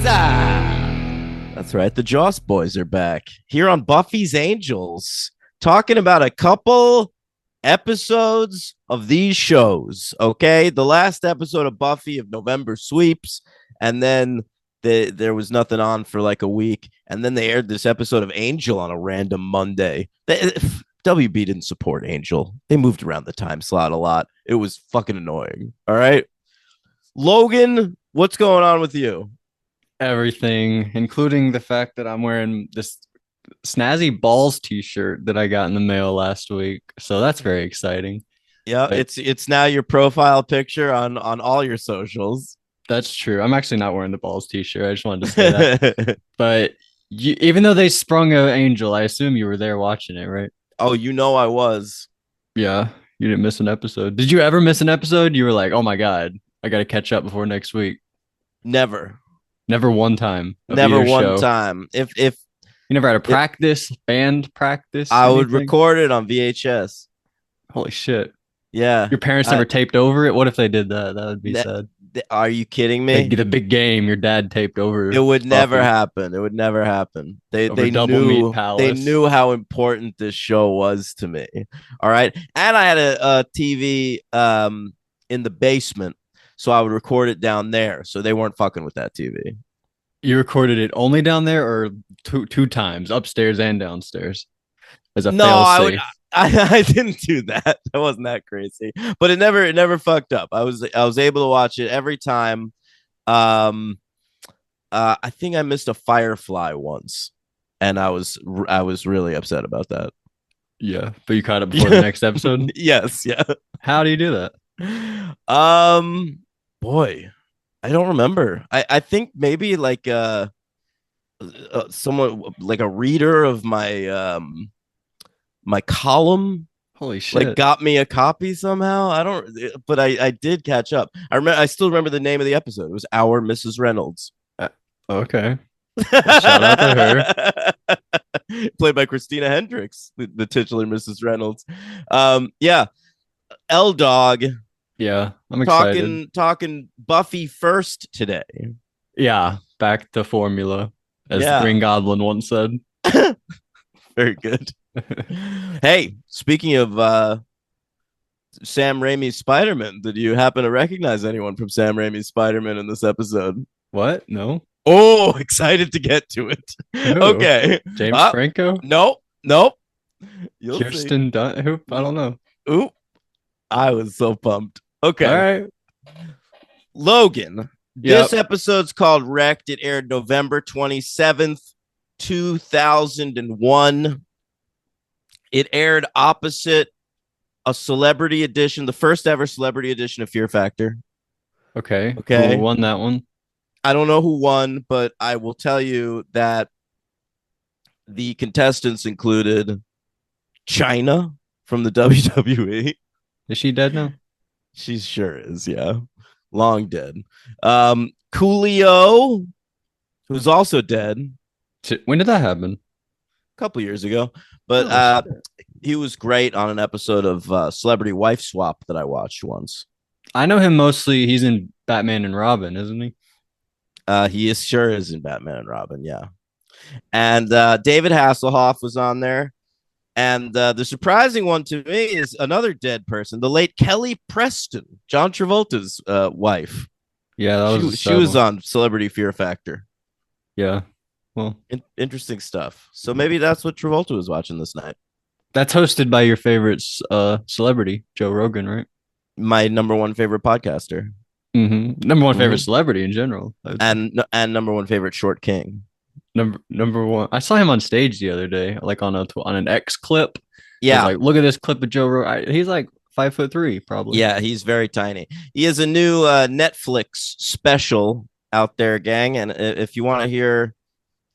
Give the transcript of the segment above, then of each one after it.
That's right. The Joss boys are back here on Buffy's Angels, talking about a couple episodes of these shows. Okay. The last episode of Buffy of November sweeps, and then there was nothing on for like a week. And then they aired this episode of Angel on a random Monday. WB didn't support Angel. They moved around the time slot a lot. It was fucking annoying. All right. Logan, what's going on with you? Everything, including the fact that I'm wearing this snazzy balls t-shirt that I got in the mail last week. So that's very exciting. Yeah, But it's now your profile picture on all your socials. that's true. I'm actually not wearing the balls t-shirt. I just wanted to say that. But even though they sprung a angel, I assume you were there watching it, right? Oh, you know I was. Yeah, you didn't miss an episode. Did you ever miss an episode? You were like, "Oh my God, I got to catch up before next week." Never. Never one time of Never either one show. time. If You never had a practice, band practice, I would anything? record it on VHS. Holy shit. Yeah. Your parents never taped over it? What if they did that? That would be That- sad. Are you kidding me? The big game, your dad taped over. It would never Buffy happen. It would never happen. They over they Double knew Meat Palace. they knew how important this show was to me. All right. And I had a TV in the basement, so I would record it down there. So they weren't fucking with that TV. You recorded it only down there or two times, upstairs and downstairs, as a No, fail-safe? I didn't do that. That wasn't that crazy. But it never fucked up. I was able to watch it every time. I think I missed a Firefly once, and I was really upset about that. Yeah, but you caught it before the next episode. Yes, yeah. How do you do that? Boy, I don't remember. I think maybe like someone like a reader of my column Holy shit! like got me a copy somehow. I don't, but I did catch up. I still remember the name of the episode. It was Our Mrs. Reynolds. Okay, shout out to her. Played by Christina Hendricks, the titular Mrs. Reynolds. Yeah, L Dog. Yeah, I'm excited. Talking Buffy first today. Yeah, back to formula, as Yeah. the Green Goblin once said. Very good. Hey, speaking of Sam Raimi's Spider-Man, did you happen to recognize anyone from Sam Raimi's Spider-Man in this episode? What? No. Oh, excited to get to it. Who? Okay. James Franco? Nope. You'll Kirsten Dunst? Who? I don't know. Oop. I was so pumped. Okay. All right. Logan. Yep. This episode's called Wrecked. It aired November 27th, 2001. It aired opposite a celebrity edition, the first ever celebrity edition of Fear Factor. Okay. Okay. Who won that one? I don't know who won, but I will tell you that the contestants included China from the WWE. Is she dead now? She sure is, yeah. Long dead. Coolio, who's also dead. When did that happen? A couple years ago. But he was great on an episode of Celebrity Wife Swap that I watched once. I know him mostly. He's in Batman and Robin, isn't he? He sure is in Batman and Robin, yeah. And David Hasselhoff was on there. And the surprising one to me is another dead person, the late Kelly Preston, John Travolta's wife. Yeah, that was She was on Celebrity Fear Factor. Yeah. Well, interesting stuff. So maybe that's what Travolta was watching this night. That's hosted by your favorite celebrity, Joe Rogan, right? My number one favorite podcaster. Mm-hmm. Number one favorite celebrity in general. And number one favorite short king. Number one. I saw him on stage the other day, like on an X clip. Yeah. Like, look at this clip of Joe Rogan. He's like 5'3", probably. Yeah, he's very tiny. He has a new Netflix special out there, gang. And if you want to hear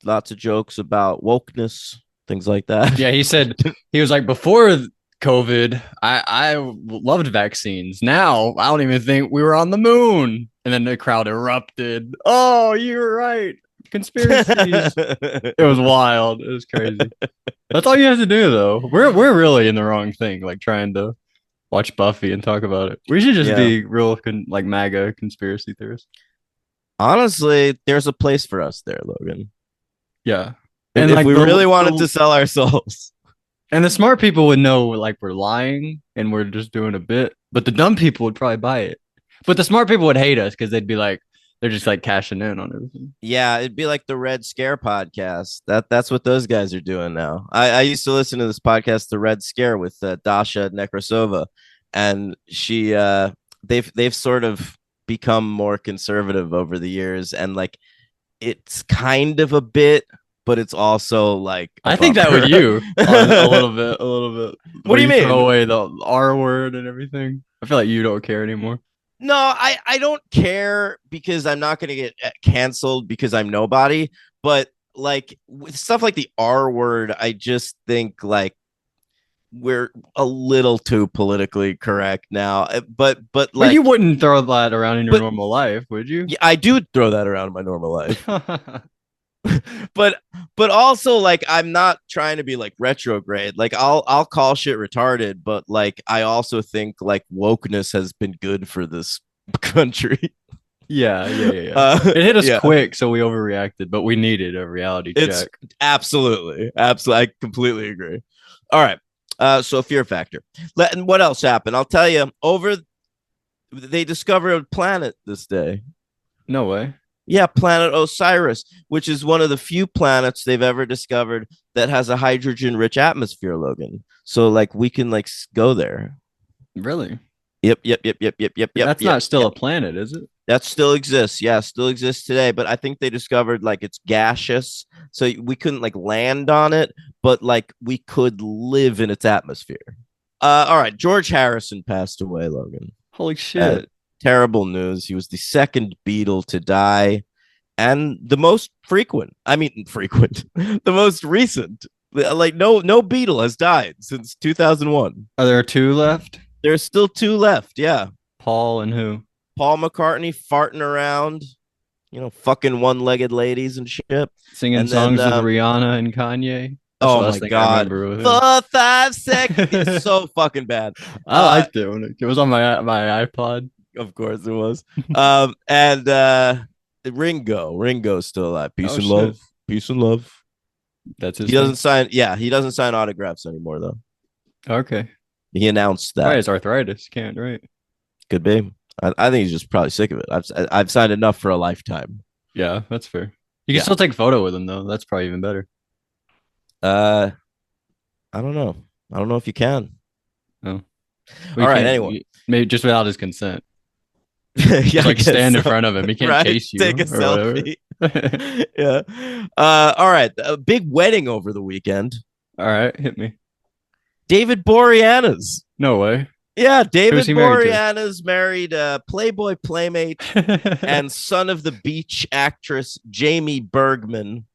lots of jokes about wokeness, things like that. Yeah, he said, he was like, before COVID, I loved vaccines. Now I don't even think we were on the moon. And then the crowd erupted. Oh, you're right. Conspiracies. It was wild. It was crazy. That's all you have to do, though. We're really in the wrong thing, like trying to watch Buffy and talk about it. We should just be real like MAGA conspiracy theorists. Honestly, there's a place for us there, Logan. Yeah. If, And if like we really wanted to the sell our souls. and the smart people would know like we're lying and we're just doing a bit, but the dumb people would probably buy it. But the smart people would hate us because they'd be like, they're just like cashing in on everything. Yeah, it'd be like the Red Scare podcast. That's what those guys are doing now. I used to listen to this podcast, The Red Scare, with Dasha Nekrasova, and they've sort of become more conservative over the years, and like it's kind of a bit, but it's also like a I think that with bummer. you on a little bit, What where do you you throw mean? away the R word and everything. I feel like you don't care anymore. No, I don't care because I'm not going to get canceled because I'm nobody. But like with stuff like the R word, I just think like we're a little too politically correct now. But But you like, wouldn't throw that around in your but normal life, would you? yeah, I do throw that around in my normal life. But also like I'm not trying to be like retrograde. Like I'll call shit retarded, but like I also think like wokeness has been good for this country. Yeah. It hit us Yeah, quick, so we overreacted, but we needed a reality it's check. absolutely. I completely agree. All right. So fear factor. And what else happened? I'll tell you. They discovered a planet this day. No way. Yeah, planet Osiris, which is one of the few planets they've ever discovered that has a hydrogen-rich atmosphere, Logan. So like we can like go there. Really? Yep, That's not still yep. a planet, is it? That still exists. Yeah, still exists today. But I think they discovered like it's gaseous, so we couldn't like land on it, but like we could live in its atmosphere. All right. George Harrison passed away, Logan. Holy Uh, shit. Terrible news. He was the second Beatle to die and the most frequent. I mean, frequent, the most recent. Like no Beatle has died since 2001. Are there two left? There's still two left. Yeah, Paul and who? Paul McCartney farting around, fucking one-legged ladies and shit. Singing And then, songs with Rihanna and Kanye. That's the oh last my thing I god, remember with him. 4 5 6. It's so fucking bad. I liked it when it was on my iPod. Of course it was. And Ringo's still alive. Peace Oh and shit. love. Peace and love. That's his He doesn't thing. sign. Yeah, he doesn't sign autographs anymore though. Okay. He announced Probably that. it's arthritis. Can't, right? Could be. I think he's just probably sick of it. I've signed enough for a lifetime. Yeah, that's fair. You can Yeah. still take a photo with him though. That's probably even better. Uh, I don't know. I don't know if you can. Oh. All right. Anyway, Maybe just without his consent. yeah, Just I like guess stand in so. front of him. He can't Right? chase you Take a or whatever. selfie. Yeah. All right. A big wedding over the weekend. All right, hit me. David Boreanaz. No way. Yeah, Who's David he married to? Boreanaz married Playboy playmate and son of the beach actress Jamie Bergman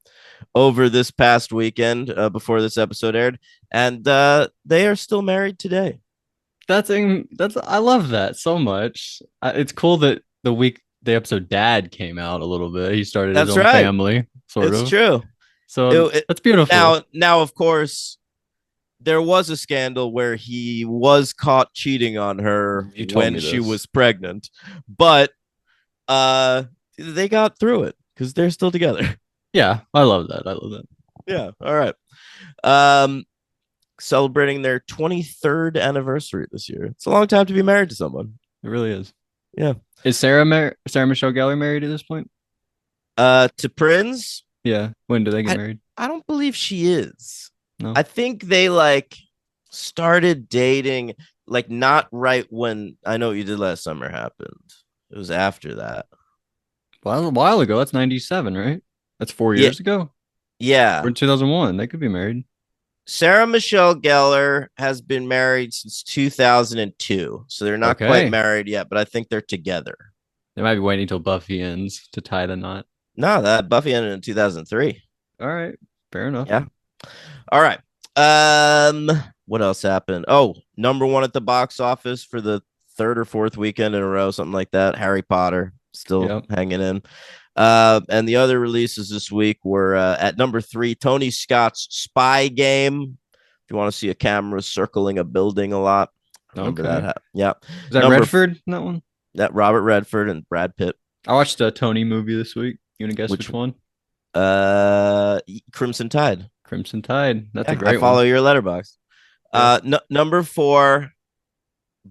over this past weekend before this episode aired, and they are still married today. That's I love that so much. It's cool that the episode Dad came out a little bit. He started his That's own right. family, sort It's of. true. So that's beautiful. Now, of course, there was a scandal where he was caught cheating on her You told when me she this. was pregnant, but they got through it because they're still together. Yeah, I love that. I love that. Yeah. All right. Um, Celebrating their 23rd anniversary this year. It's a long time to be married to someone. It really is. Yeah. Is Sarah Michelle Gellar married at this point? To Prince, Yeah. When do they get married? I don't believe she is. No. I think they like started dating like not right when I Know What You Did Last Summer happened. It was after that. Well, a while ago. That's 97, right? That's 4 years ago. Yeah. We're in 2001. They could be married. Sarah Michelle Gellar has been married since 2002. So they're not Okay. quite married yet, but I think they're together. They might be waiting until Buffy ends to tie the knot. No, that Buffy ended in 2003. All right. Fair enough. Yeah. All right. What else happened? Oh, #1 at the box office for the third or fourth weekend in a row, something like that. Harry Potter still hanging in. And the other releases this week were at #3, Tony Scott's Spy Game. If you want to see a camera circling a building a lot, remember that. Yeah. Is that Redford in that one? That Robert Redford and Brad Pitt. I watched a Tony movie this week. You want to guess Which which one? uh Crimson Tide. Crimson Tide. That's a Yeah, I great follow one. your letterbox. Yeah. Number four,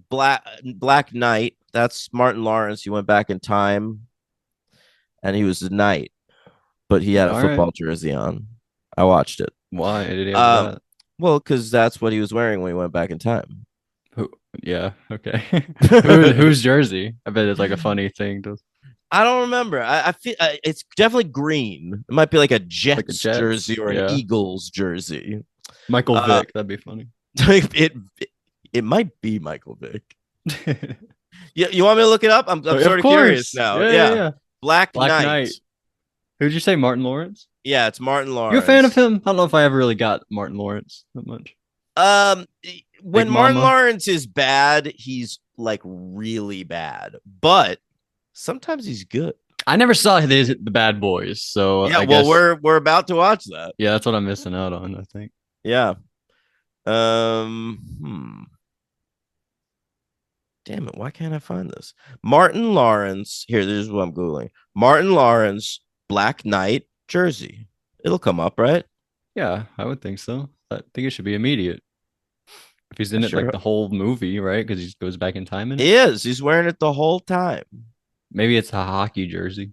Black Knight. That's Martin Lawrence. He went back in time, and he was the knight, but he had a All right. football jersey on. I watched it. Why did he have Um, that? well, because that's what he was wearing when he went back in time. Who? Yeah. Okay. Whose jersey? I bet it's like a funny thing to I don't remember. I feel it's definitely green. It might be like a like a Jets Jets. jersey or an Yeah. Eagles jersey. Michael Uh, Vick. That'd be funny. it it might be Michael Vick. Yeah, you want me to look it up? I'm Of sort of curious course. now. Yeah. Yeah. Yeah, Yeah. Black Black Knight. Knight. Who'd you say? Martin Lawrence? Yeah, it's Martin You a fan of Lawrence. him? I don't know if I ever really got Martin Lawrence that much. Um, Big when Martin Mama. Lawrence is bad, he's like really bad, but sometimes he's good. I never saw the Bad Boys, so Yeah, I well, guess we're about to watch that. yeah, that's what I'm missing out on. I think. Yeah. Hmm. Damn it, why can't I find this? Martin Lawrence. Here, this is what I'm Googling. Martin Lawrence, Black Knight, Jersey. It'll come up, right? Yeah, I would think so. I think it should be immediate if he's in it like Sure. the whole movie, right? Because he goes back in time in it. He is. He's wearing it the whole time. Maybe it's a hockey jersey.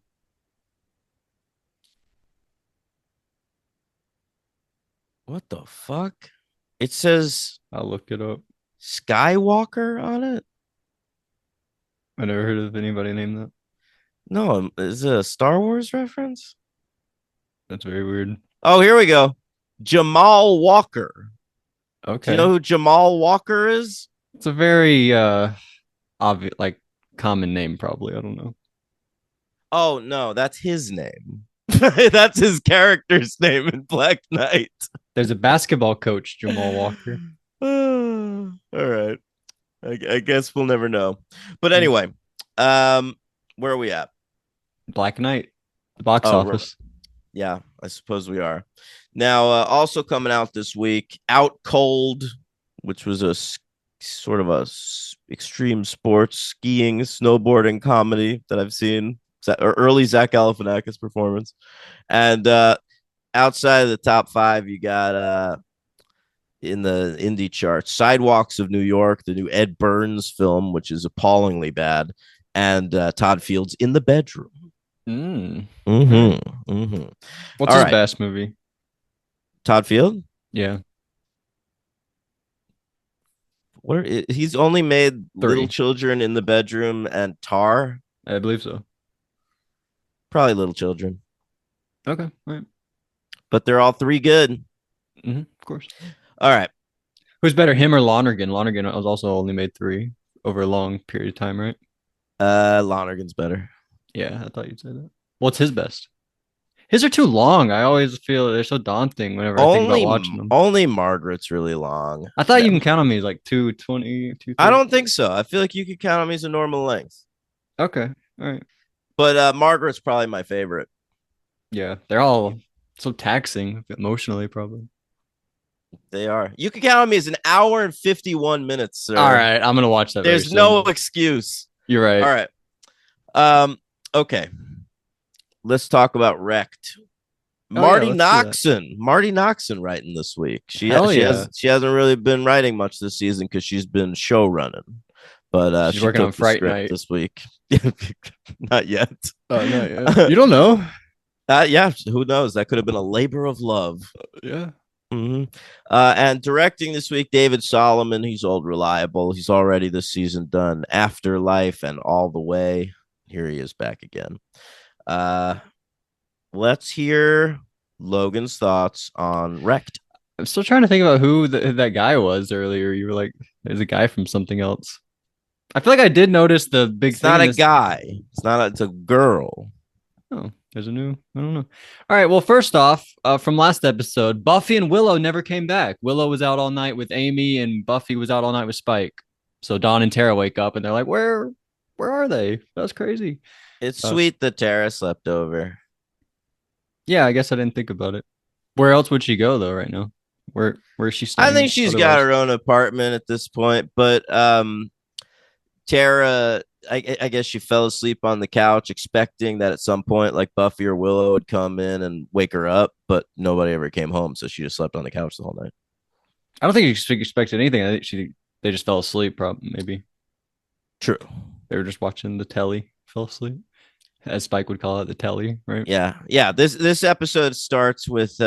What the fuck? It says I'll look it up. Skywalker on it. I never heard of anybody named that. No, is it a Star Wars reference? That's very weird. Oh, here we go. Jamal Walker. Do you know Okay, who Jamal Walker is? it's a very obvious, like common name, probably. I don't know. Oh, no, that's his name. That's his character's name in Black Knight. There's a basketball coach, Jamal Walker. All right. I guess we'll never know. But Hmm. anyway, um, where are we at? Black Knight, the box Oh, office. yeah, I suppose we are. Now, also coming out this week, Out Cold, which was sort of extreme sports skiing, snowboarding comedy that I've seen. Or early Zach Galifianakis performance, and outside of the top five, you got in the indie charts, Sidewalks of New York, the new Ed Burns film, which is appallingly bad, and Todd Field's In the Bedroom. Mm. Mm-hmm. Mm-hmm. What's All his right. best movie? Todd Field? Yeah, He's only made Little 3. Children in the Bedroom and Tar. I believe so. Probably Little Children, Okay, all right. but they're all three good. Of course. All right. Who's better, him or Lonergan? Lonergan was also only made 3 over a long period of time, right? Lonergan's better. Yeah, I thought you'd say that. What's his best? His are too long. I always feel they're so daunting whenever I think about watching them. Only Margaret's really long. I thought you can count on me as like 220, I 230. don't think so. I feel like you could count on me as a normal length. Okay, all right. But Margaret's probably my favorite. Yeah, they're all so taxing emotionally, probably. They are. You can count on me as an hour and 51 minutes, sir. All right, I'm gonna watch that. There's no excuse. You're right. All right. Okay. Let's talk about Wrecked. Marty Noxon. Marty Noxon writing this week. She hasn't really been writing much this season because she's been show running. But she's working on Fright Night this week. Not yet. Oh, not yet. You don't know. Yeah, who knows? That could have been a labor of love. Yeah. Mm-hmm. And directing this week, David Solomon. He's old reliable. He's already this season done Afterlife and All the Way. Here he is back again. Let's hear Logan's thoughts on Wrecked. I'm still trying to think about who that guy was earlier. You were like, there's a guy from something else. I feel like I did notice the big It's thing. not a guy. It's a girl. Oh, there's a new. I don't know. All right. Well, first off, from last episode, Buffy and Willow never came back. Willow was out all night with Amy, and Buffy was out all night with Spike. So Dawn and Tara wake up, and they're like, "Where are they?" That's crazy. It's sweet that Tara slept over. Yeah, I guess I didn't think about it. Where else would she go though? Right now, where is she staying? I think she's got her own apartment at this point, but Tara I guess she fell asleep on the couch, expecting that at some point, like Buffy or Willow would come in and wake her up, but nobody ever came home, so she just slept on the couch the whole night. I don't think she expected anything. I think they just fell asleep. Probably maybe True. they were just watching the telly, fell asleep, as Spike would call it, the telly, right? Yeah. This episode starts with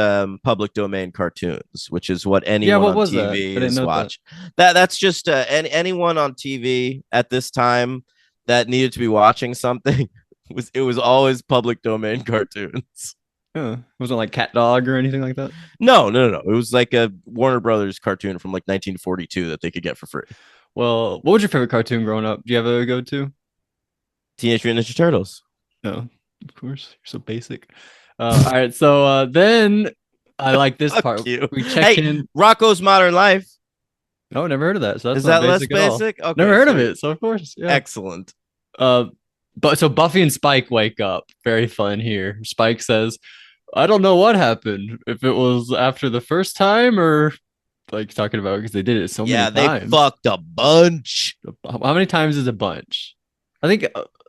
public domain cartoons, which is what Yeah, anyone what on was that? TV I didn't is know that. watching. That's just anyone on TV at this time that needed to be watching something was always public domain cartoons. Yeah, it wasn't like Cat Dog or anything like that. No. It was like a Warner Brothers cartoon from like 1942 that they could get for free. Well, what was your favorite cartoon growing up? Do you have a go-to? Teenage Mutant Ninja Turtles. No, of course. You're so basic. All right, so then I like this Fuck part. you. We checked Hey, in. Rocco's Modern Life. Oh, never heard of that. So that's Is not that less basic at all. basic? Okay, Never heard of sweet. it. So of course, yeah. Excellent. Uh, but so Buffy and Spike wake up. Very fun here. Spike says, "I don't know what happened. If it was after the first time or like talking about because they did it so Yeah, many they times. fucked a bunch. How many times is a bunch? I think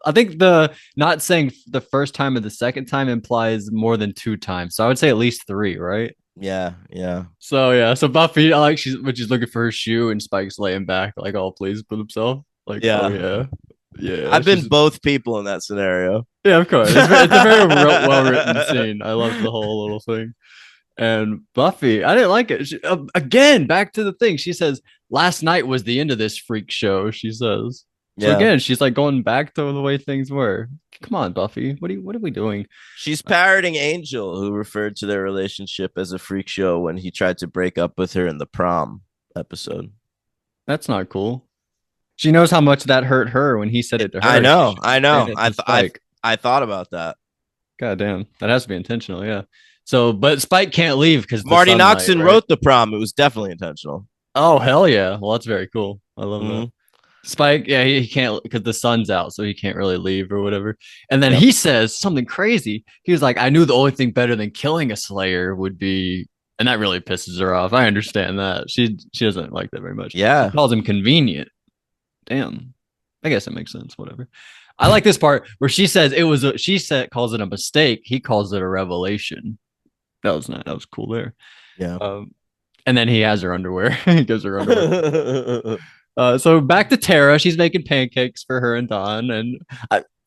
the not saying the first time or the second time implies more than 2 times. So I would say at least 3, right? Yeah. So yeah, so Buffy, I like she's looking for her shoe and Spike's laying back, like all pleased with himself. Like, Yeah. oh yeah. Yeah. I've been both people in that scenario. Yeah, of course. It's a very well written scene. I love the whole little thing. And Buffy, I didn't like it. Again, back to the thing. She says, last night was the end of this freak show, she says. So Yeah. again, she's like going back to the way things were. Come on, Buffy. What are we doing? She's parroting Angel, who referred to their relationship as a freak show when he tried to break up with her in the prom episode. That's not cool. She knows how much that hurt her when he said it to her. I know. I thought about that. God damn. That has to be intentional, yeah. So, but Spike can't leave because Marty Noxon wrote the prom. It was definitely intentional. Oh, hell yeah. Well, that's very cool. I love Mhm. that. Spike, yeah, he can't because the sun's out, so he can't really leave or whatever. And then he says something crazy. He was like, I knew the only thing better than killing a Slayer would be, and that really pisses her off. I understand that. She doesn't like that very much. Yeah. She calls him convenient. Damn. I guess it makes sense. Whatever. I like this part where she says calls it a mistake. He calls it a revelation. That was nice. That was cool there. Yeah. And then he has her underwear. He gives her underwear. So back to Tara. She's making pancakes for her and Don. And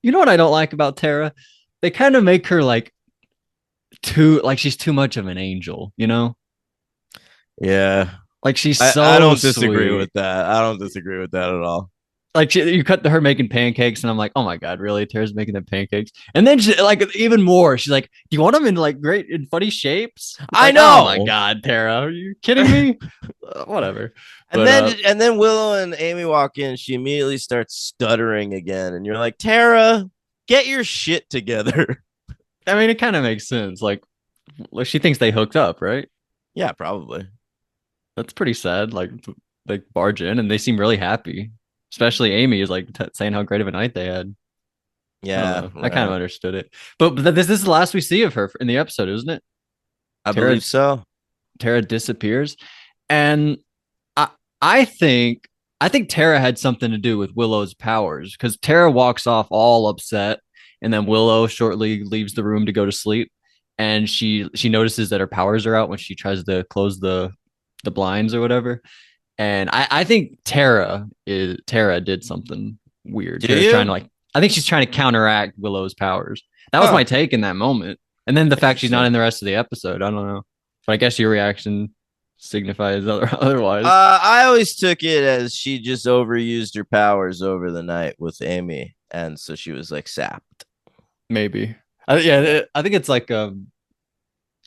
you know what I don't like about Tara? They kind of make her like she's too much of an angel, you know? Yeah. Like she's I don't disagree sweet. with that. I don't disagree with that at all. Like you cut her making pancakes, and I'm like, oh my god, really? Tara's making them pancakes, and then she, like even more, she's like, do you want them in like great in funny shapes? I like, know. Oh my god, Tara, are you kidding me? Whatever. And then Willow and Amy walk in. She immediately starts stuttering again, and you're like, Tara, get your shit together. I mean, it kind of makes sense. Like she thinks they hooked up, right? Yeah, probably. That's pretty sad. Like they barge in, and they seem really happy. Especially Amy is like saying how great of a night they had. Yeah, I kind of understood it. But this is the last we see of her in the episode, isn't it? I believe so. Tara disappears, and I think Tara had something to do with Willow's powers because Tara walks off all upset, and then Willow shortly leaves the room to go to sleep, and she notices that her powers are out when she tries to close the blinds or whatever. And I think Tara did something weird. I think she's trying to counteract Willow's powers. That was my take in that moment. And then the fact she's not in the rest of the episode, I don't know. But I guess your reaction signifies otherwise. I always took it as she just overused her powers over the night with Amy, and so she was like sapped. Maybe. I think it's like a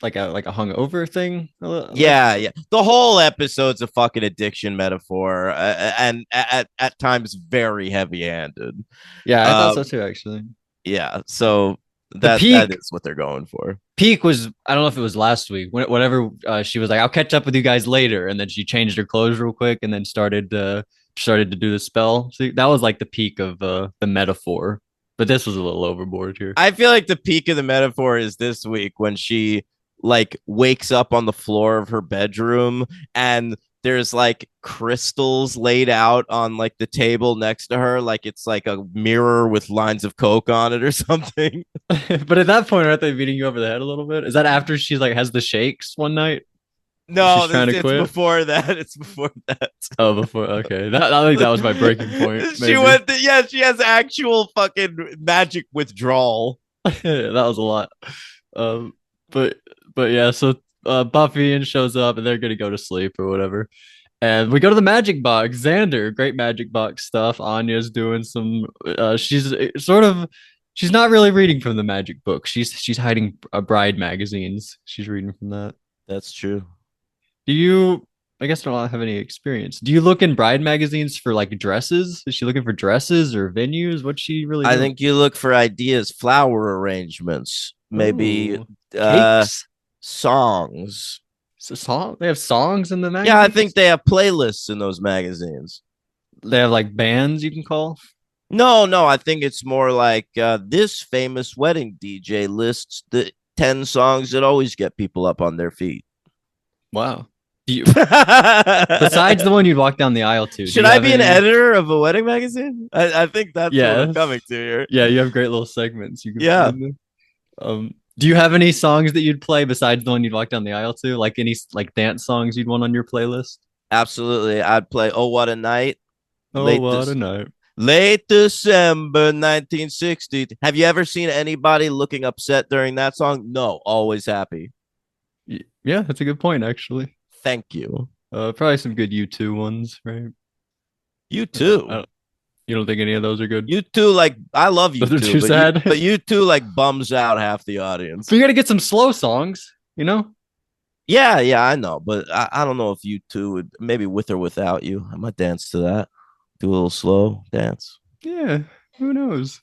hungover thing. Yeah. The whole episode's a fucking addiction metaphor, and at times very heavy-handed. Yeah, I thought so too, actually. Yeah, so that is what they're going for. Peak was, I don't know if it was last week, whatever. She was like, "I'll catch up with you guys later," and then she changed her clothes real quick, and then started to do the spell. See, that was like the peak of the metaphor. But this was a little overboard here. I feel like the peak of the metaphor is this week when she like wakes up on the floor of her bedroom and there's like crystals laid out on like the table next to her, like it's like a mirror with lines of coke on it or something. But at that point, aren't they beating you over the head a little bit? Is that after she's like has the shakes one night? She's No, trying to it's quit. before that. It's before that. Oh, before okay. I think that was my breaking point. She Maybe yeah, she has actual fucking magic withdrawal. that was a lot. Um, but yeah. So Buffy and shows up, and they're gonna go to sleep or whatever. And we go to the magic box. Xander, great magic box stuff. Anya's doing some. She's sort of. She's not really reading from the magic book. She's hiding bride magazines. She's reading from that. That's true. Do you? I guess I don't have any experience. Do you look in bride magazines for like dresses? Is she looking for dresses or venues? What's she really I doing? think you look for ideas, flower arrangements, maybe Ooh, uh cakes. songs. So song. They have songs in the Yeah, I magazines. think they have playlists in those magazines. They have like bands you can call. No, no, I think it's more like this famous wedding DJ lists the 10 songs that always get people up on their feet. Wow. Do you, besides the one you'd walk down the aisle to, do Should you I have be an any? editor of a wedding magazine? I think that's what I'm Yes. coming to here. Yeah, you have great little segments you can put Yeah, in there. Do you have any songs that you'd play besides the one you'd walk down the aisle to? Like any like dance songs you'd want on your playlist? absolutely. I'd play "Oh What a Night." Oh, Late what a this night. late December 1960. Have you ever seen anybody looking upset during that song? No, always happy. Yeah, that's a good point, actually. Thank you. Probably some good U2 ones, right? You I don't, I too. don't, you don't think any of those are good? You too. Like I love you Those are too, too sad. but you too like bums out half the audience. So you got to get some slow songs, you know? Yeah, yeah, I know, but I don't know if you two would maybe with or without you. I might dance to that. Do a little slow dance. Yeah, who knows?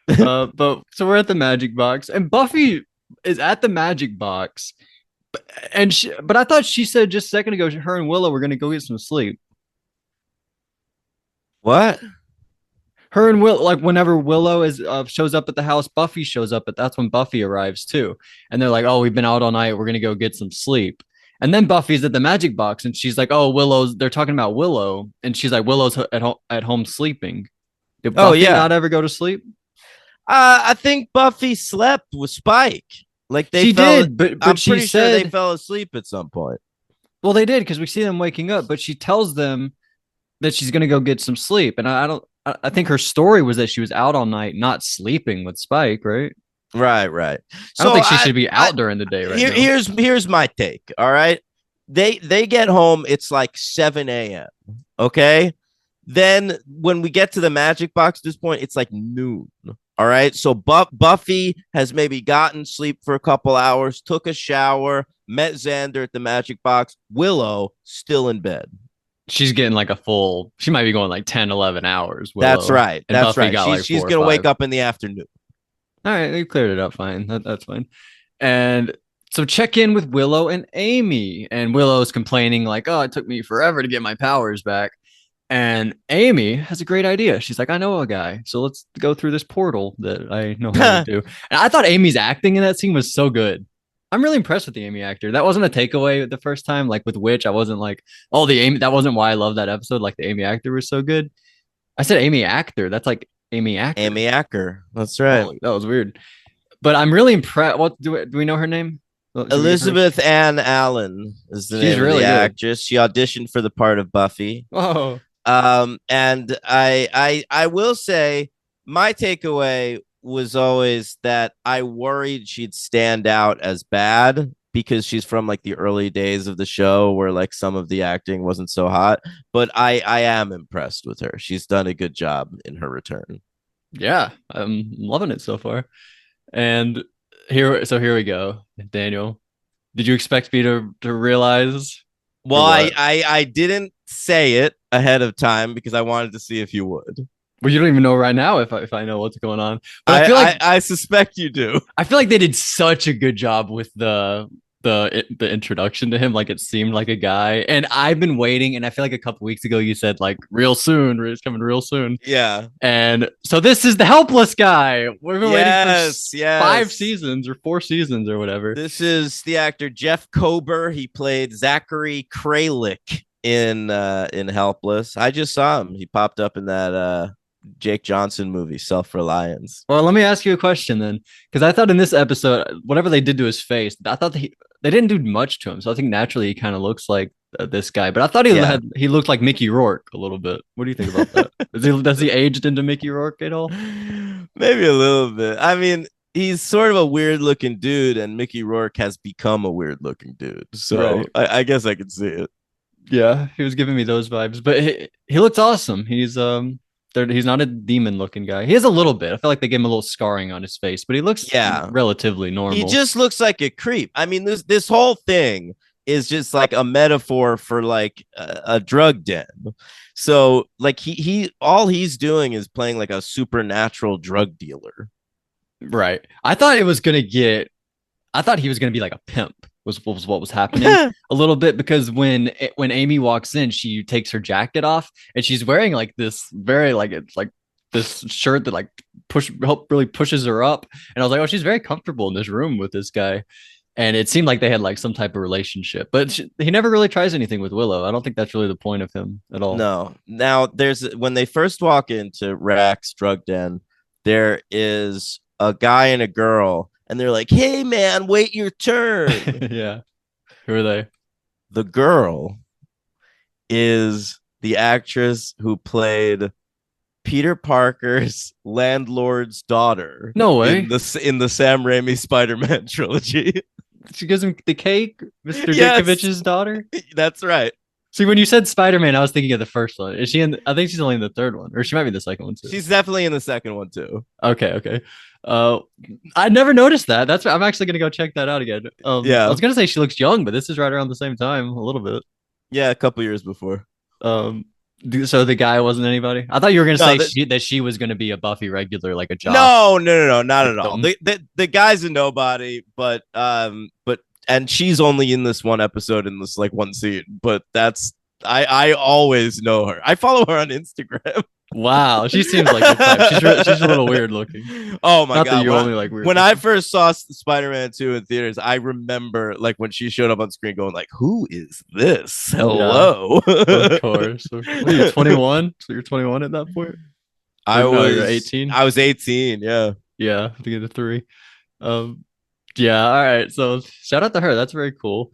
But so we're at the magic box, and Buffy is at the magic box, but I thought she said just a second ago her and Willow were gonna go get some sleep. What? Her and Will, like whenever Willow is shows up at the house, Buffy shows up, but that's when Buffy arrives too, and they're like, "Oh, we've been out all night. We're gonna go get some sleep." And then Buffy's at the magic box, and she's like, "Oh, Willow's." They're talking about Willow, and she's like, "Willow's at home sleeping." Did Oh Buffy yeah. not ever go to sleep? I think Buffy slept with Spike. Like they She fell. did, but I'm she pretty sure they said, fell asleep at some point. well, they did because we see them waking up, but she tells them that she's gonna go get some sleep, and I don't. I think her story was that she was out all night, not sleeping with Spike, right? Right, right. I don't So think she should be out during the day right now. here's my take. All right. They get home, it's like 7 a.m. Okay. Then when we get to the magic box at this point, it's like noon. All right. So Buffy has maybe gotten sleep for a couple hours, took a shower, met Xander at the magic box. Willow still in bed. She's getting like a full, she might be going like 10, 11 hours. That's Willow. right. And That's Buffy right. got like She's 4 or gonna 5. wake up in the afternoon. All right, they cleared it up fine. That's fine. And so check in with Willow and Amy. And Willow's complaining, like, oh, it took me forever to get my powers back. And Amy has a great idea. She's like, I know a guy. So let's go through this portal that I know how to do. And I thought Amy's acting in that scene was so good. I'm really impressed with the Amy actor. That wasn't a takeaway the first time. Like with Witch, I wasn't like, oh, the Amy. That wasn't why I love that episode. Like the Amy actor was so good. I said Amy actor. That's like Amy actor. Amy Acker. That's right. Oh, that was weird. But I'm really impressed. What do we know her name? Elizabeth Ann Allen is the She's name really of the good. actress. She auditioned for the part of Buffy. Oh, And I will say my takeaway was always that I worried she'd stand out as bad because she's from like the early days of the show where like some of the acting wasn't so hot. But I am impressed with her. She's done a good job in her return. yeah. I'm loving it so far. And here we go. Daniel, did you expect me to realize Well, or what? I didn't say it ahead of time because I wanted to see if you would. Well, you don't even know right now if I know what's going on. But I feel like I suspect you do. I feel like they did such a good job with the introduction to him. Like it seemed like a guy, and I've been waiting. And I feel like a couple weeks ago you said like real soon, it's coming real soon. Yeah. And so this is the helpless guy. We've been waiting for Yes. 5 seasons or 4 seasons or whatever. This is the actor Jeff Kober. He played Zachary Kralik in Helpless. I just saw him. He popped up in that Jake Johnson movie, Self Reliance. Well, let me ask you a question then, because I thought in this episode, whatever they did to his face, I thought they didn't do much to him. So I think naturally he kind of looks like this guy. But I thought he looked like Mickey Rourke a little bit. What do you think about that? Does he aged into Mickey Rourke at all? Maybe a little bit. I mean, he's sort of a weird looking dude, and Mickey Rourke has become a weird looking dude. So Right. I guess I could see it. Yeah, he was giving me those vibes, but he looks awesome. He's not a demon looking guy. He has a little bit. I feel like they gave him a little scarring on his face, but he looks Yeah, relatively he normal. just looks like a creep. I mean, this whole thing is just like a metaphor for like a drug den. So like he all he's doing is playing like a supernatural drug dealer. Right. I thought he was gonna be like a pimp. Was what was happening a little bit because when Amy walks in, she takes her jacket off and she's wearing like this very like it's like this shirt that like really pushes her up. And I was like, oh, she's very comfortable in this room with this guy. And it seemed like they had like some type of relationship, but he never really tries anything with Willow. I don't think that's really the point of him at all. No. Now there's when they first walk into Rack's drug den, there is a guy and a girl, and they're like, "Hey man, wait your turn." Yeah. Who are they? The girl is the actress who played Peter Parker's landlord's daughter No way. in the Sam Raimi Spider-Man trilogy. She gives him the cake, Mr. Yes. Dickovich's daughter. That's right. See, when you said Spider-Man, I was thinking of the first one. Is she in? I think she's only in the third one, or she might be the second one too. She's definitely in the second one too. Okay. Uh, I never noticed that. I'm actually gonna go check that out again. Yeah. I was gonna say she looks young, but this is right around the same time, a little bit. Yeah, a couple years before. Um, so the guy wasn't anybody. I thought you were gonna No, say that she was gonna be a Buffy regular, like a Josh. No, not at all. The guy's a nobody, but and she's only in this one episode in this like one scene, but that's I always know her. I follow her on Instagram. Wow, she seems like your type. She's a little weird looking. Oh my Not god! that you're only like weird. When I first saw Spider-Man 2 in theaters, I remember like when she showed up on screen, going like, "Who is this? Hello." Of course. What are you, 21? So you're 21 at that point? I No, was you're 18. I was 18. Yeah. Yeah, to get a 3. Yeah, all right. So shout out to her. That's very cool.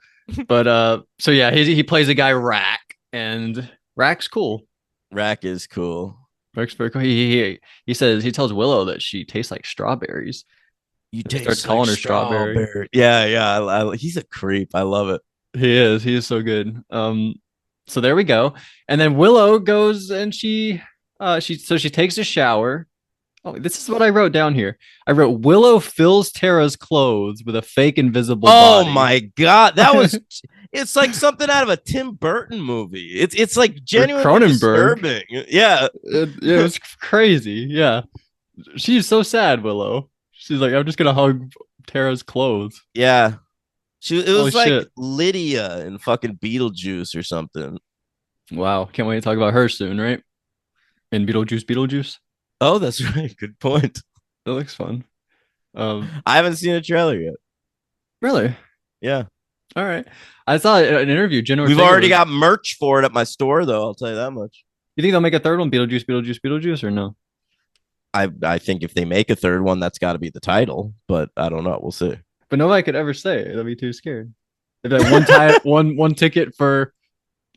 But so yeah, he plays a guy Rack, and Rack's cool. Rack is cool. Rack's very cool. He tells Willow that she tastes like strawberries. You starts calling her strawberry. Yeah. He's a creep. I love it. He is so good. So there we go. And then Willow goes and she takes a shower. Oh, this is what I wrote down here. I wrote Willow fills Tara's clothes with a fake invisible body. Oh my god, that was it's like something out of a Tim Burton movie. It's like genuinely disturbing. Yeah. It was crazy. Yeah. She's so sad, Willow. She's like, I'm just gonna hug Tara's clothes. Yeah. It was Holy like shit. Lydia in fucking Beetlejuice or something. Wow. Can't wait to talk about her soon, right? In Beetlejuice. Oh, that's right. Good point. That looks fun. I haven't seen a trailer yet. Really? Yeah. All right. I saw an interview. We've already got merch for it at my store, though. I'll tell you that much. You think they'll make a third one, Beetlejuice, or no? I think if they make a third one, that's got to be the title, but I don't know. We'll see. But nobody could ever say it. They'll be too scared. If like one ticket for,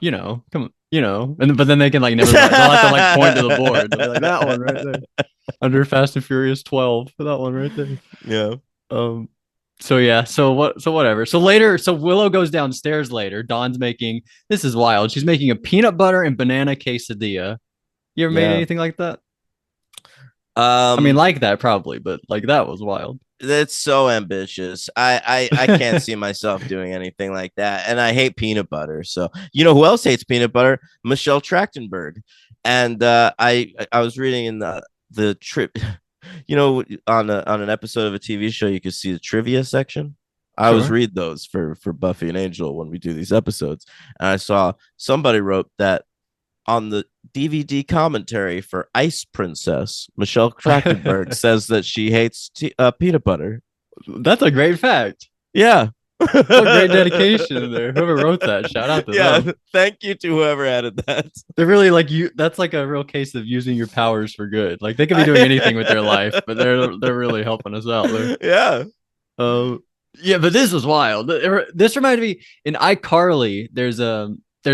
but then they can like never. They'll have to like point to the board. They'll be like that one right there, under Fast and Furious 12. That one right there. Yeah. So yeah. So whatever. So Willow goes downstairs later. Dawn's making. This is wild. She's making a peanut butter and banana quesadilla. You ever made anything like that? I mean, like that probably, but like that was wild. That's so ambitious. I can't see myself doing anything like that. And I hate peanut butter. So you know who else hates peanut butter? Michelle Trachtenberg. And I was reading in the trip, on an episode of a TV show, you could see the trivia section. I always read those for Buffy and Angel when we do these episodes. And I saw somebody wrote that on the DVD commentary for Ice Princess, Michelle Trachtenberg says that she hates peanut butter. That's a great fact. Yeah. What great dedication there. Whoever wrote that, shout out to Yeah, them. thank you to whoever added that. They're really like you. That's like a real case of using your powers for good. Like they could be doing anything with their life, but they're really helping us out there. Yeah. Uh, yeah, but this was wild. This reminded me in iCarly. There's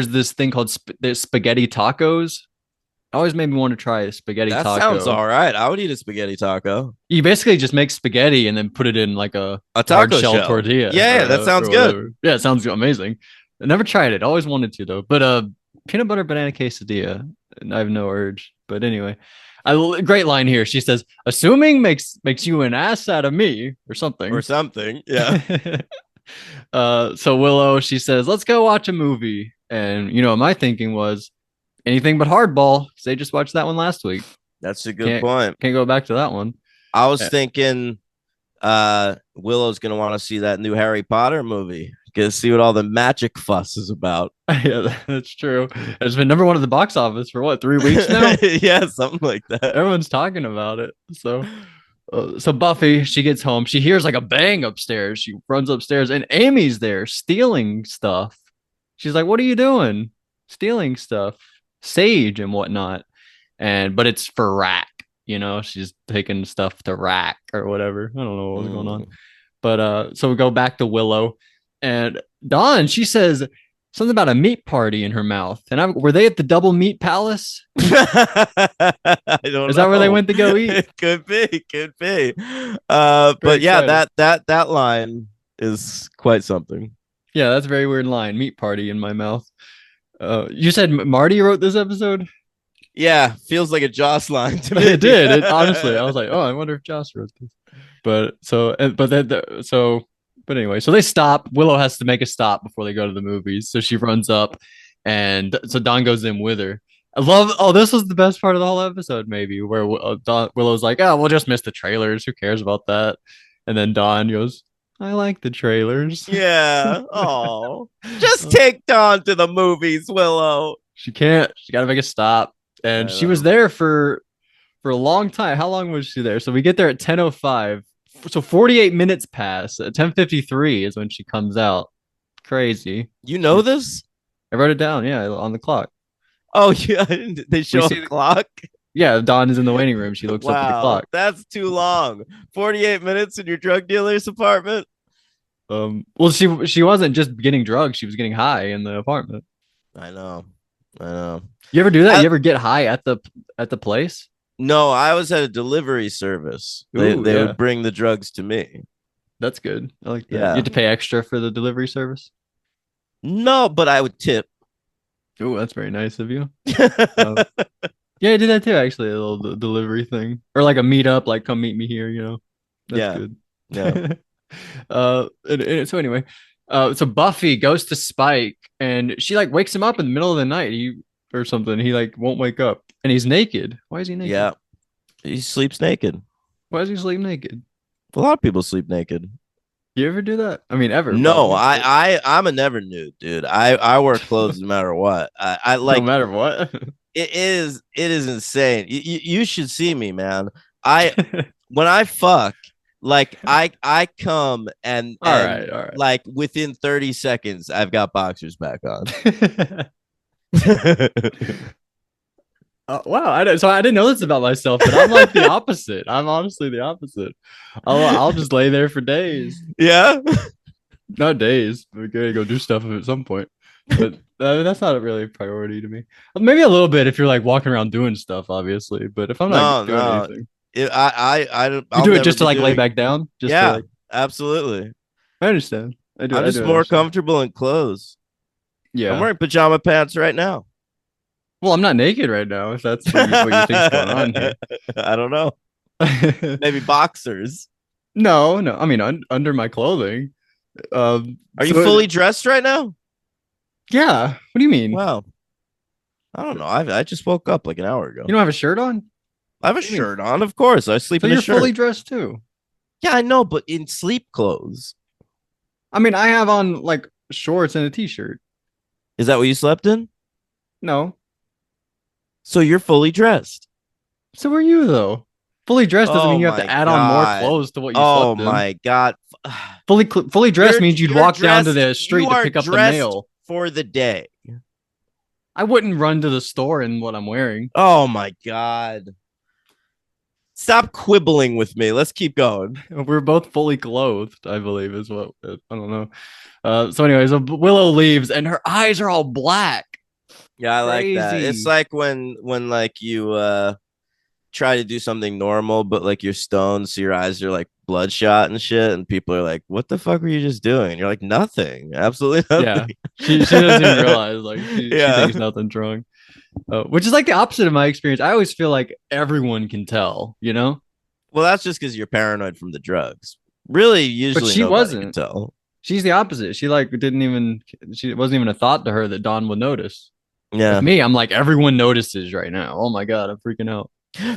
this thing called there's spaghetti tacos. Always made me want to try a spaghetti That taco. sounds all right. I would eat a spaghetti taco. You basically just make spaghetti and then put it in like a A hard taco shell tortilla. Yeah, that sounds good. Whatever. Yeah, it sounds amazing. I never tried it. Always wanted to though. But peanut butter banana quesadilla. I have no urge. But anyway, great line here. She says, "Assuming makes you an ass out of me or something." Or something. Yeah. So Willow, she says, "Let's go watch a movie." And my thinking was anything but Hardball, because they just watched that one last week. That's a good point. Can't go back to that one. I was thinking Willow's gonna want to see that new Harry Potter movie. Get to see what all the magic fuss is about. Yeah, that's true. It's been number one at the box office for what, 3 weeks now? Yeah, something like that. Everyone's talking about it. So Buffy, she gets home. She hears like a bang upstairs. She runs upstairs, and Amy's there stealing stuff. She's like, "What are you doing? Stealing stuff, sage and whatnot." But it's for Rack. She's taking stuff to Rack or whatever. I don't know what was going on. But so we go back to Willow, and Dawn, she says something about a meat party in her mouth. And were they at the Double Meat Palace? I don't Is that where they went to go eat? It could be. But yeah, that line is quite something. Yeah, that's a very weird line. Meat party in my mouth. You said Marty wrote this episode? Yeah, feels like a Joss line to me. It did. Honestly, I was like, oh, I wonder if Joss wrote this. But anyway, so they stop. Willow has to make a stop before they go to the movies. So she runs up, and so Dawn goes in with her. This was the best part of the whole episode, maybe, where Willow's like, oh, we'll just miss the trailers. Who cares about that? And then Dawn goes, I like the trailers. Yeah. Oh, just take Dawn to the movies, Willow. She can't. She got to make a stop. And she was there for a long time. How long was she there? So we get there at 10:05. So 48 minutes pass. At 10:53 is when she comes out. Crazy. You know this? I wrote it down. Yeah, on the clock. Oh yeah, they show the clock. Yeah, Dawn is in the waiting room. She looks up at the clock. That's too long. 48 minutes in your drug dealer's apartment. Well, she wasn't just getting drugs. She was getting high in the apartment. I know. You ever do that? You ever get high at the place? No, I was at a delivery service. They would bring the drugs to me. That's good. I like that. Yeah. You had to pay extra for the delivery service? No, but I would tip. Oh, that's very nice of you. Yeah, I did that too, actually, a little delivery thing. Or like a meetup, like come meet me here, That's good. Yeah. So anyway, so Buffy goes to Spike and she like wakes him up in the middle of the night or something. He like won't wake up and he's naked. Why is he naked? Yeah. He sleeps naked. Why does he sleep naked? A lot of people sleep naked. You ever do that? I mean, ever? No, I'm a never nude, dude. I wear clothes no matter what. I like no matter what. It is insane. You should see me, man. When I fuck, like I come and all right. Like within 30 seconds, I've got boxers back on. Wow, I didn't know this about myself, but I'm like the opposite. I'm honestly the opposite. I'll just lay there for days. Yeah, not days. We're gonna go do stuff at some point, but that's not really a priority to me. Maybe a little bit if you're like walking around doing stuff, obviously. But if I'm not doing anything, I'll do it just to like lay back down. Absolutely. I understand. I'm just more comfortable in clothes. Yeah, I'm wearing pajama pants right now. Well, I'm not naked right now. If that's what you think's going on here, I don't know. Maybe boxers. No. I mean, under my clothing. Are you fully dressed right now? Yeah. What do you mean? Wow. I don't know. I just woke up like an hour ago. You don't have a shirt on? I have a shirt on, of course. I sleep in a shirt. You're fully dressed too. Yeah, I know, but in sleep clothes. I mean, I have on like shorts and a t-shirt. Is that what you slept in? No. So you're fully dressed. So are you though? Fully dressed doesn't Oh mean you have to my add on more god. clothes to what you Oh slept in. my god. Fully dressed means you'd You're walk down to dressed. the You street to are pick up the dressed mail. for the day. I wouldn't run to the store in what I'm wearing. Oh my god. Stop quibbling with me. Let's keep going. We're both fully clothed, I believe, is what I don't know. So anyway, so Willow leaves and her eyes are all black. Yeah, I like that. It's Crazy. like when like you try to do something normal, but like you're stoned, so your eyes are like bloodshot and shit, and people are like, "What the fuck were you just doing?" And you're like, "Nothing, absolutely Yeah. nothing." She doesn't even realize like she Yeah. thinks nothing's wrong. Which is like the opposite of my experience. I always feel like everyone can tell, you know? Well, that's just because you're paranoid from the drugs. Really, But usually she nobody can wasn't. tell. She's the opposite. She like didn't even she it wasn't even a thought to her that Dawn would notice. With Yeah. me, I'm like everyone notices right now. Oh my god, I'm freaking out.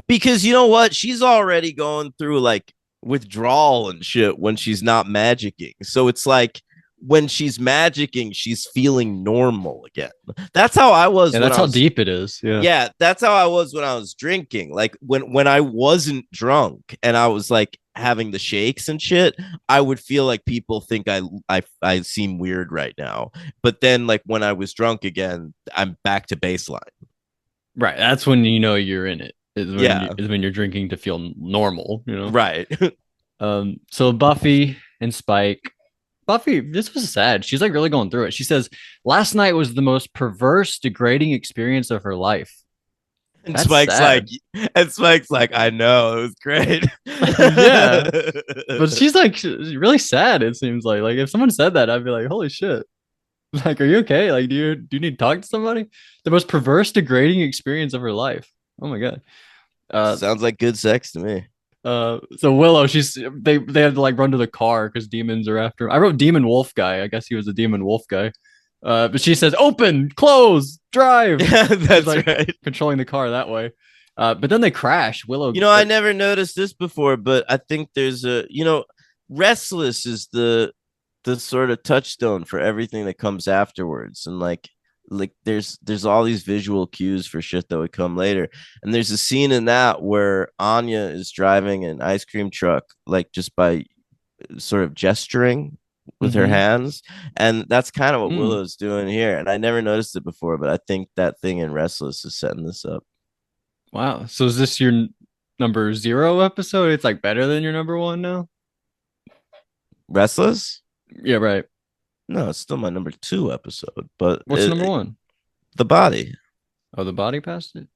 Because you know what? She's already going through like withdrawal and shit when she's not magicking. So it's like when she's magicking, she's feeling normal again. That's how I was Yeah, when that's I how was deep it is. Yeah. yeah, that's how I was when I was drinking. Like when I wasn't drunk and I was like having the shakes and shit, I would feel like people think I seem weird right now. But then like when I was drunk again, I'm back to baseline. Right. That's when you know you're in it. Yeah, Is when you're drinking to feel normal, you know. right. So Buffy and Spike. Buffy, this was sad. She's like really going through it. She says, "Last night was the most perverse, degrading experience of her life." And That's Spike's like, sad. I know it was great. Yeah. But she's like really sad, it seems like if someone said that, I'd be like, holy shit. Like, are you okay? Like, do you need to talk to somebody? The most perverse, degrading experience of her life. Oh my god. Uh Sounds like good sex to me. so Willow, they had to like run to the car because demons are after him. I wrote demon wolf guy. I guess he was a demon wolf guy. But she says open, close, drive. Yeah, She's that's like right. controlling the car that way. But then they crash. Willow You know, I never noticed this before, but I think there's restless is the sort of touchstone for everything that comes afterwards, and like there's all these visual cues for shit that would come later, and there's a scene in that where Anya is driving an ice cream truck, like just by sort of gesturing with her mm-hmm. hands, and that's kind of what Mm. Willow's doing here, and I never noticed it before, but I think that thing in Restless is setting this up. Wow. So is this your number zero episode? It's like better than your number one now? Restless. Yeah, right. No, it's still my number two episode, but What's number one? the body. Oh, the body passed it?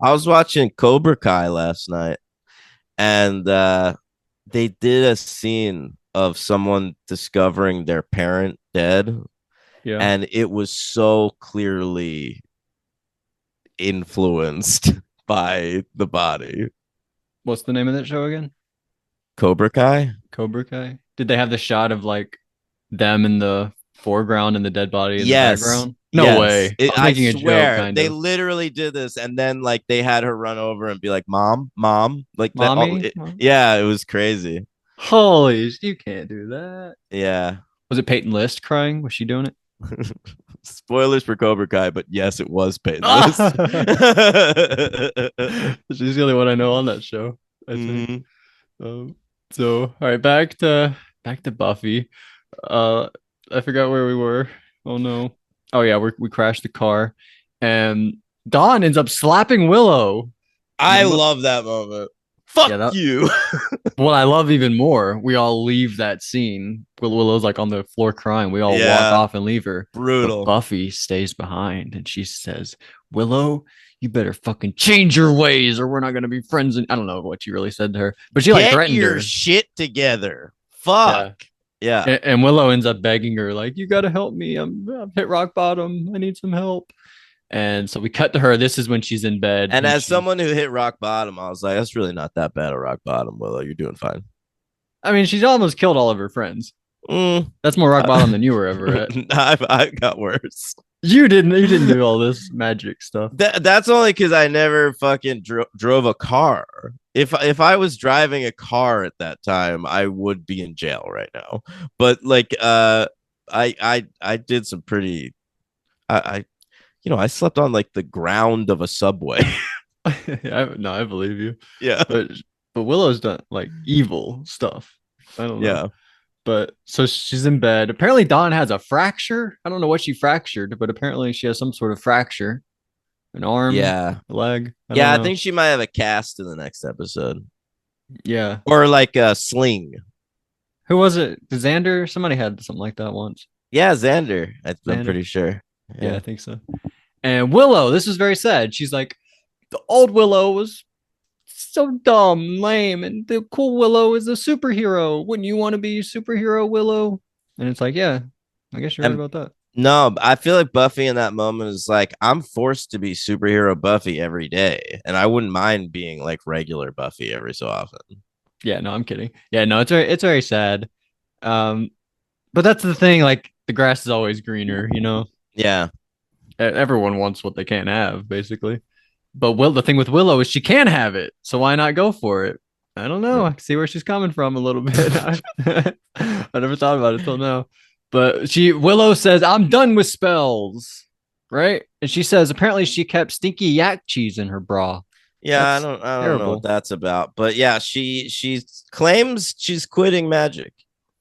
I was watching Cobra Kai last night, and they did a scene of someone discovering their parent dead, Yeah. and it was so clearly influenced by the body. What's the name of that show again? Cobra Kai? Cobra Kai. Did they have the shot of like them in the foreground and the dead body in the Yes. background? No Yes. way. I was I making a joke, swear kind they of. literally did this, and then like they had her run over and be like, "Mom, mom," like that. Mommy? Yeah, it was crazy. Holy, you can't do that. Yeah. Was it Peyton List crying? Was she doing it? Spoilers for Cobra Kai, but yes, it was painless. She's the only one I know on that show, I think. Mhm. So all right, back to Buffy. Uh, I forgot where we were. Oh no. Oh yeah, we crashed the car, and Dawn ends up slapping Willow. And I then love that moment. Fuck yeah, that you. what I love even more. We all leave that scene. Willow's like on the floor crying. We all walk Yeah, off and leave her. But brutal. Buffy stays behind, and she says, "Willow, you better fucking change your ways, or we're not gonna be friends." And I don't know what she really said to her, but she like Get threatened your her. shit together. Fuck. Yeah. Yeah. And Willow ends up begging her, like, "You got to help me. I've hit rock bottom. I need some help." And so we cut to her. This is when she's in bed. And as she's, someone who hit rock bottom, I was like, that's really not that bad of rock bottom, Willow. You're doing fine. I mean, she's almost killed all of her friends. Mm. That's more rock bottom than you were ever at. I got worse. You didn't do all this magic stuff. That's only because I never fucking drove a car. If I was driving a car at that time, I would be in jail right now. But like I did some pretty I I slept on like the ground of a subway. No, I believe you. Yeah. But but Willow's done like evil stuff. I don't know. Yeah. But so she's in bed. Apparently, Dawn has a fracture. I don't know what she fractured, but apparently she has some sort of fracture, an arm, Yeah. a leg. I don't Yeah, I know. think she might have a cast in the next episode. Yeah. Or like a sling. Who was it? Xander? Somebody had something like that once. Yeah, Xander. I'm Xander. pretty sure. Yeah, Yeah. I think so. And Willow, this is very sad. She's like, the old Willow was so dumb, lame, and the cool Willow is a superhero. Wouldn't you want to be superhero Willow? And it's like, yeah, I guess you're right And about that. no, I feel like Buffy in that moment is like, I'm forced to be superhero Buffy every day. And I wouldn't mind being like regular Buffy every so often. Yeah, no, I'm kidding. Yeah, no, it's very sad. Um, but that's the thing. Like the grass is always greener. Yeah. Everyone wants what they can't have, basically. But the thing with Willow is she can have it, so why not go for it? I don't know. I can see where she's coming from a little bit. I never thought about it till now. But Willow says, "I'm done with spells," right? And she says apparently she kept stinky yak cheese in her bra. Yeah, That's I don't know what terrible. that's about. But yeah, she claims she's quitting magic.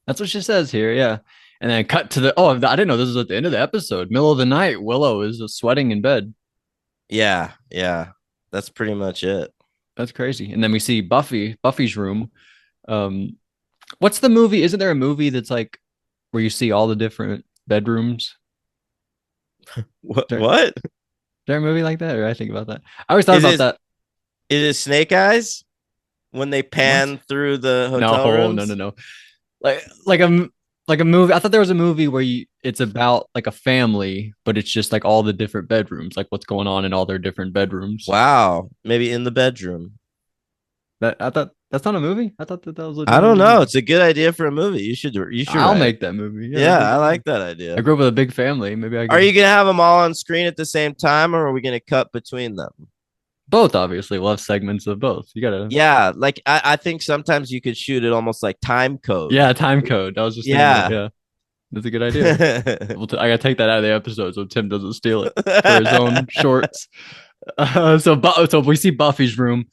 That's what she says here. Yeah. And then cut to the I didn't know this was at the end of the episode. Middle of the night, Willow is sweating in bed. Yeah, yeah. That's pretty much it. That's crazy. And then we see Buffy's room. Um, what's the movie? Isn't there a movie that's like where you see all the different bedrooms? What Is there, is what? there a movie like that? Or I think about that. I always thought Is about it that. is it Snake Eyes when they What? pan through the hotel No, no, no, rooms? no. Like like a movie. I thought there was a movie where it's about like a family, but it's just like all the different bedrooms, like what's going on in all their different bedrooms. Wow, maybe in the bedroom. That I thought that's not a movie. I thought that was I legitimately don't a know. movie. It's a good idea for a movie. You should I'll write it. make that movie. Yeah, that'd Yeah, be a I good like movie. that I idea. grew up with a big family. Maybe I Are could you gonna have them all on screen at the same time, or are we gonna cut between them? both. Obviously, we'll have segments of both. You gotta, Yeah, like I think sometimes you could shoot it almost like time code. yeah, time code. I was just thinking that. Yeah. Yeah, that's a good idea. I gotta take that out of the episode so Tim doesn't steal it for his own shorts. So we see Buffy's room,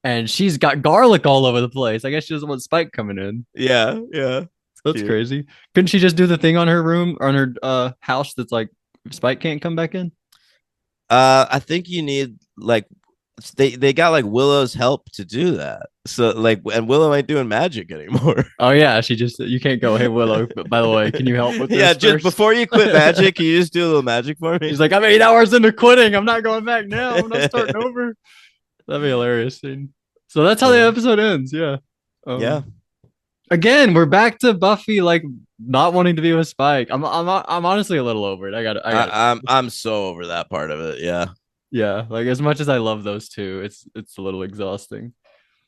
and she's got garlic all over the place. I guess she doesn't want Spike coming in. Yeah, yeah. That's Cute. crazy. Couldn't she just do the thing on her room, on her house that's like Spike can't come back in? I think you need like they got like Willow's help to do that. So like, and Willow ain't doing magic anymore. Oh yeah, she just you can't go. Hey Willow, but by the way, can you help with Yeah, this just first? before you quit magic, can you just do a little magic for me? She's like, I'm 8 hours into quitting. I'm not going back now. I'm not starting over. That'd be hilarious. Scene. So that's how the Yeah. episode ends. Yeah. Yeah. Again, we're back to Buffy like not wanting to be with Spike. I'm honestly a little over it. I'm so over that part of it. Yeah. Yeah. Like as much as I love those two, it's a little exhausting.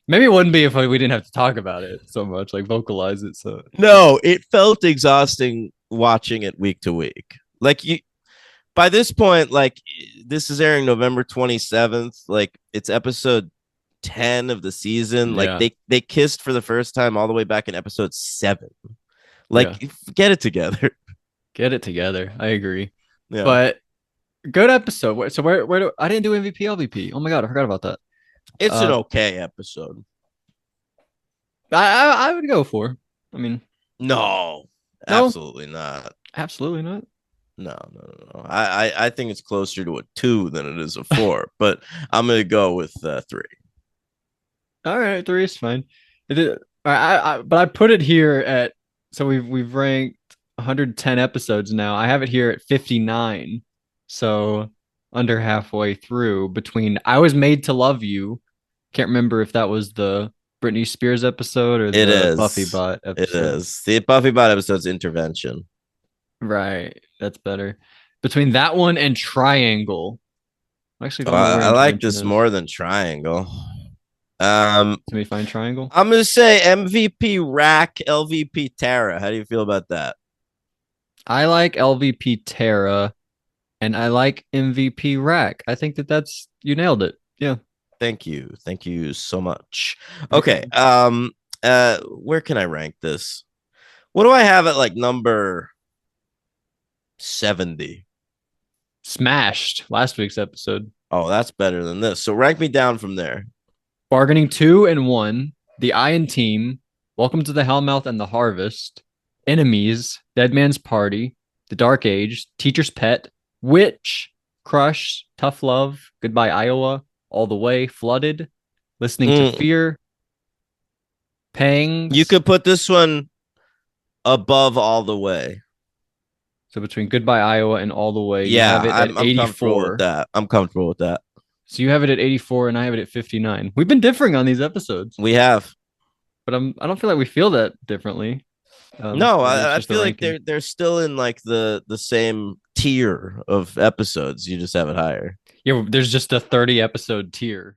Maybe it wouldn't be if we didn't have to talk about it so much, like vocalize it. So No, it felt exhausting watching it week to week. Like you by this point, like this is airing November 27th. Like it's episode 10 of the season. Like yeah, they kissed for the first time all the way back in episode 7. yeah. Like get it together. Get it together. I agree. Yeah. But good episode. So where do I didn't do MVP LVP? Oh my god, I forgot about that. It's an Uh, okay episode. I would go for. I mean, No, no, absolutely not. absolutely not. No. I think it's closer to a 2 than it is a 4, but I'm gonna go with 3. All right, three is fine. It is, but I put it here at so we've ranked 110 episodes now. I have it here at 59, so under halfway through. Between I was made to love you. Can't remember if that was the Britney Spears episode or It the Buffy is. Bot It episode. is. The Buffy Bot episode's intervention. Right, that's better. Between that one and Triangle, I actually don't know where I like intervention this is. more than Triangle. Can we find Triangle? I'm gonna say MVP Rack, LVP Tara. How do you feel about that? I like LVP Terra and I like MVP Rack. I think that's you nailed it. Yeah. Thank you so much. Okay. Excellent. Where can I rank this? What do I have at like number 70? Smashed last week's episode. Oh, that's better than this. So rank me down from there. Bargaining 2 and 1. The Iron Team, Welcome to the Hellmouth and the Harvest, Enemies, Dead Man's Party, The Dark Age, Teacher's Pet, Witch, Crush, Tough Love, Goodbye Iowa, All the Way, Flooded, Listening to Fear, Pangs. You could put this one above All the Way. So between Goodbye Iowa and All the Way, yeah, you have it at I'm 84. comfortable with that. I'm comfortable with that. So you have it at 84 and I have it at 59. We've been differing on these episodes. We have. But I don't feel like we feel that differently. No, I feel like they're still in like the same tier of episodes. You just have it higher. Yeah, there's just a 30 episode tier.